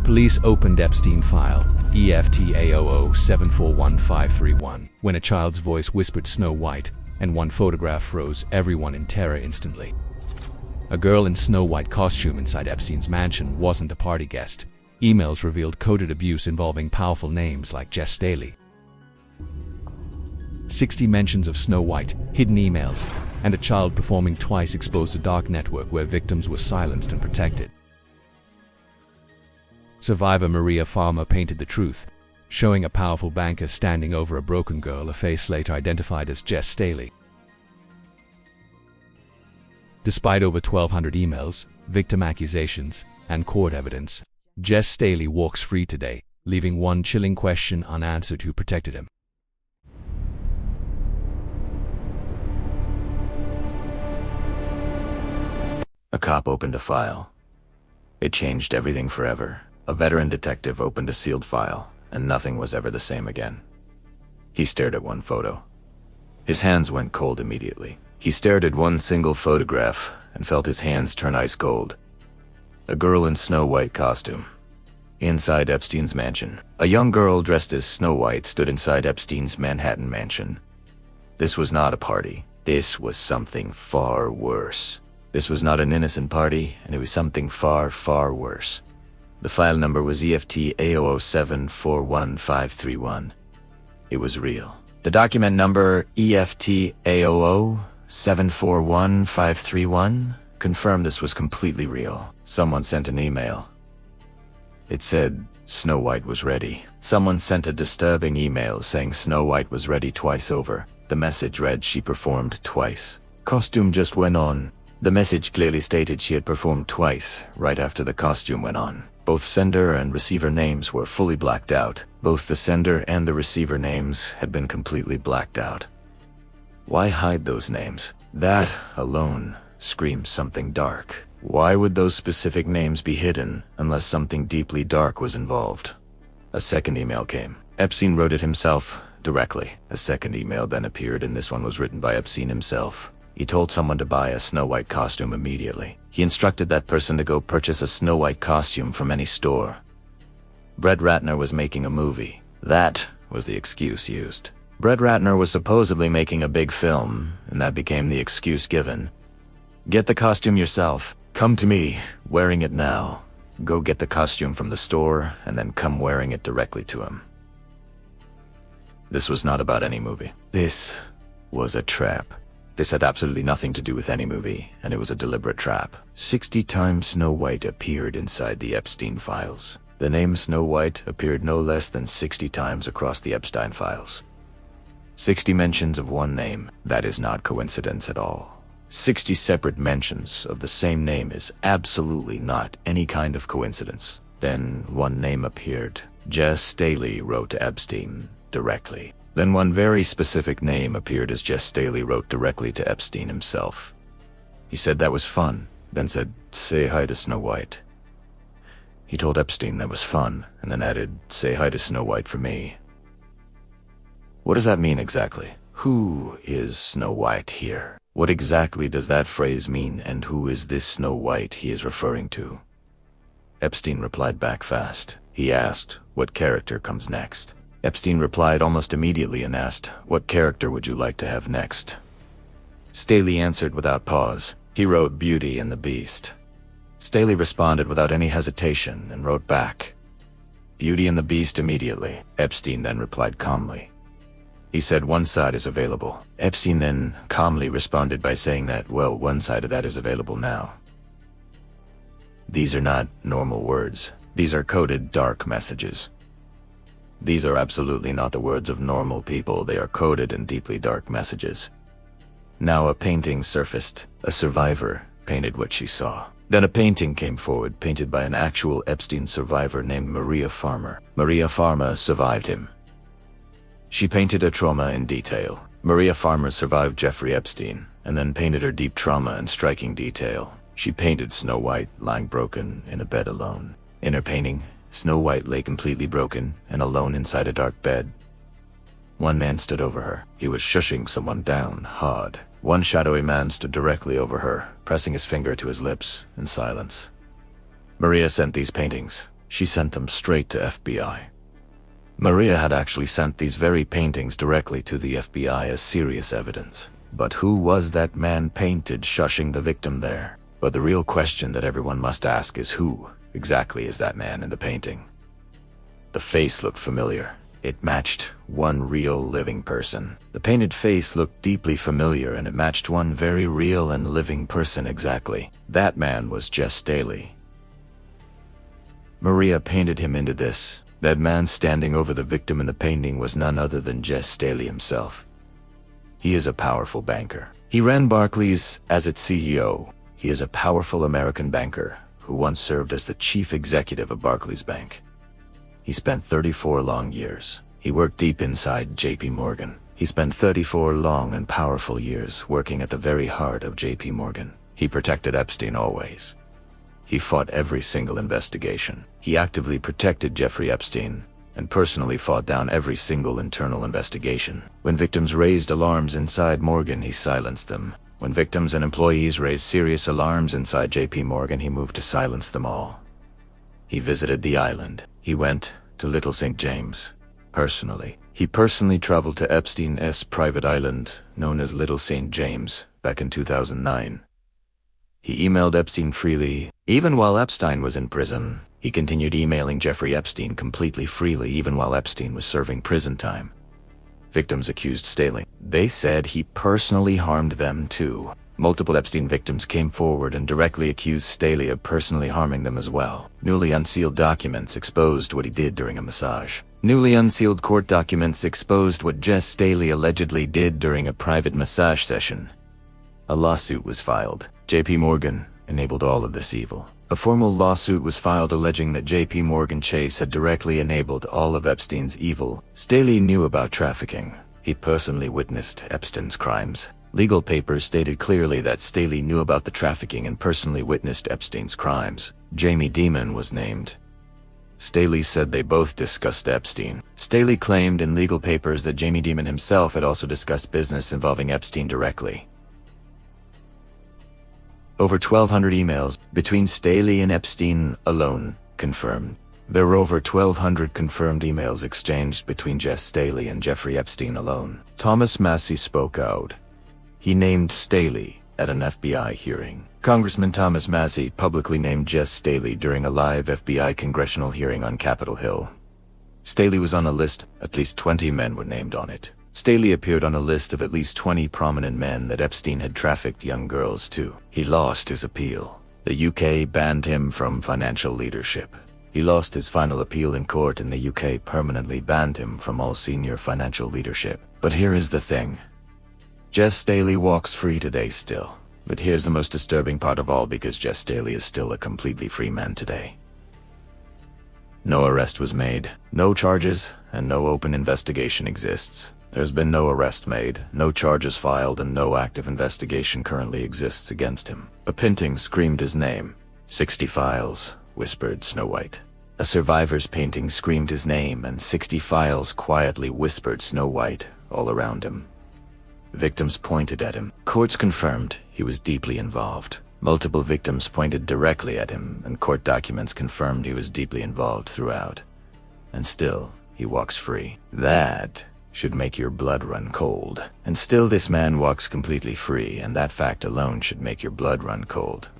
Police opened Epstein file, EFTA00741531, when a child's voice whispered Snow White, and one photograph froze everyone in terror instantly. A girl in Snow White costume inside Epstein's mansion wasn't a party guest. Emails revealed coded abuse involving powerful names like Jess Staley. 60 mentions of Snow White, hidden emails, and a child performing twice exposed a dark network where victims were silenced and protected. Survivor Maria Farmer painted the truth, showing a powerful banker standing over a broken girl, a face later identified as Jess Staley. Despite over 1,200 emails, victim accusations, and court evidence, Jess Staley walks free today, leaving one chilling question unanswered: who protected him? A cop opened a file. It changed everything forever. A veteran detective opened a sealed file, and nothing was ever the same again. He stared at one photo. His hands went cold immediately. He stared at one single photograph and felt his hands turn ice cold. A girl in Snow White costume. Inside Epstein's mansion. A young girl dressed as Snow White stood inside Epstein's Manhattan mansion. This was not a party. This was something far worse. This was not an innocent party, and it was something far, far worse. The file number was EFTA00741531. It was real. The document number EFTA00741531 confirmed this was completely real. Someone sent an email. It said Snow White was ready. Someone sent a disturbing email saying Snow White was ready twice over. The message read she performed twice. Costume just went on. The message clearly stated she had performed twice, right after the costume went on. Both sender and receiver names were fully blacked out. Both the sender and the receiver names had been completely blacked out. Why hide those names? That alone screams something dark. Why would those specific names be hidden unless something deeply dark was involved? A second email came. Epstein wrote it himself, directly. A second email then appeared, and this one was written by Epstein himself. He told someone to buy a Snow White costume immediately. He instructed that person to go purchase a Snow White costume from any store. Brett Ratner was making a movie. That was the excuse used. Brett Ratner was supposedly making a big film, and that became the excuse given. Get the costume yourself. Come to me, wearing it now. Go get the costume from the store, and then come wearing it directly to him. This was not about any movie. This was a trap. This had absolutely nothing to do with any movie, and it was a deliberate trap. 60 times Snow White appeared inside the Epstein files. The name Snow White appeared no less than 60 times across the Epstein files. 60 mentions of one name. That is not coincidence at all. 60 separate mentions of the same name is absolutely not any kind of coincidence. Then one name appeared. Jess Staley wrote to Epstein directly. Then one very specific name appeared as Jess Staley wrote directly to Epstein himself. He said that was fun, then said, "Say hi to Snow White." He told Epstein that was fun, and then added, "Say hi to Snow White for me." What does that mean exactly? Who is Snow White here? What exactly does that phrase mean, and who is this Snow White he is referring to? Epstein replied back fast. He asked, "What character comes next?" Epstein replied almost immediately and asked, "What character would you like to have next?" Staley answered without pause. He wrote Beauty and the Beast. Staley responded without any hesitation and wrote back, "Beauty and the Beast" immediately. Epstein then replied calmly. He said one side is available. Epstein then calmly responded by saying that, well, one side of that is available now. These are not normal words. These are coded dark messages. These are absolutely not the words of normal people. They are coded and deeply dark messages. Now a painting surfaced. A survivor painted what she saw. Then a painting came forward, painted by an actual Epstein survivor named Maria Farmer. Maria Farmer survived him. She painted her trauma in detail. Maria Farmer survived Jeffrey Epstein, and then painted her deep trauma in striking detail. She painted Snow White lying broken in a bed alone. In her painting, Snow White lay completely broken and alone inside a dark bed. One man stood over her. He was shushing someone down hard. One shadowy man stood directly over her, pressing his finger to his lips in silence. Maria sent these paintings. She sent them straight to FBI. Maria had actually sent these very paintings directly to the FBI as serious evidence. But who was that man painted shushing the victim there? But the real question that everyone must ask is who exactly is that man in the painting? The face looked familiar. It matched one real living person. The painted face looked deeply familiar, and it matched one very real and living person exactly. That man was Jess Staley. Maria painted him into this. That man standing over the victim in the painting was none other than Jess Staley himself. He is a powerful banker. He ran Barclays as its CEO. He is a powerful American banker who once served as the chief executive of Barclays Bank. He spent 34 long years. He worked deep inside JP Morgan. He spent 34 long and powerful years working at the very heart of JP Morgan. He protected Epstein always. He fought every single investigation. He actively protected Jeffrey Epstein and personally fought down every single internal investigation. When victims raised alarms inside Morgan, he silenced them. When victims and employees raised serious alarms inside JP Morgan, he moved to silence them all. He visited the island. He went to Little St. James. Personally. He personally traveled to Epstein's private island, known as Little St. James, back in 2009. He emailed Epstein freely, even while Epstein was in prison. He continued emailing Jeffrey Epstein completely freely, even while Epstein was serving prison time. Victims accused Staley. They said he personally harmed them too. Multiple Epstein victims came forward and directly accused Staley of personally harming them as well. Newly unsealed documents exposed what he did during a massage. Newly unsealed court documents exposed what Jess Staley allegedly did during a private massage session. A lawsuit was filed. JP Morgan enabled all of this evil. A formal lawsuit was filed alleging that JP Morgan Chase had directly enabled all of Epstein's evil. Staley knew about trafficking. He personally witnessed Epstein's crimes. Legal papers stated clearly that Staley knew about the trafficking and personally witnessed Epstein's crimes. Jamie Dimon was named. Staley said they both discussed Epstein. Staley claimed in legal papers that Jamie Dimon himself had also discussed business involving Epstein directly. Over 1,200 emails between Staley and Epstein alone confirmed. There were over 1,200 confirmed emails exchanged between Jess Staley and Jeffrey Epstein alone. Thomas Massie spoke out. He named Staley at an FBI hearing. Congressman Thomas Massie publicly named Jess Staley during a live FBI congressional hearing on Capitol Hill. Staley was on a list. At least 20 men were named on it. Staley appeared on a list of at least 20 prominent men that Epstein had trafficked young girls to. He lost his appeal. The UK banned him from financial leadership. He lost his final appeal in court, and the UK permanently banned him from all senior financial leadership. But here is the thing. Jess Staley walks free today still. But here's the most disturbing part of all, because Jess Staley is still a completely free man today. No arrest was made, no charges, and no open investigation exists. There's been no arrest made, no charges filed, and no active investigation currently exists against him. A painting screamed his name. 60 files, whispered Snow White. A survivor's painting screamed his name, and 60 files quietly whispered Snow White all around him. Victims pointed at him. Courts confirmed he was deeply involved. Multiple victims pointed directly at him, and court documents confirmed he was deeply involved throughout. And still, he walks free. That should make your blood run cold. And still this man walks completely free, and that fact alone should make your blood run cold.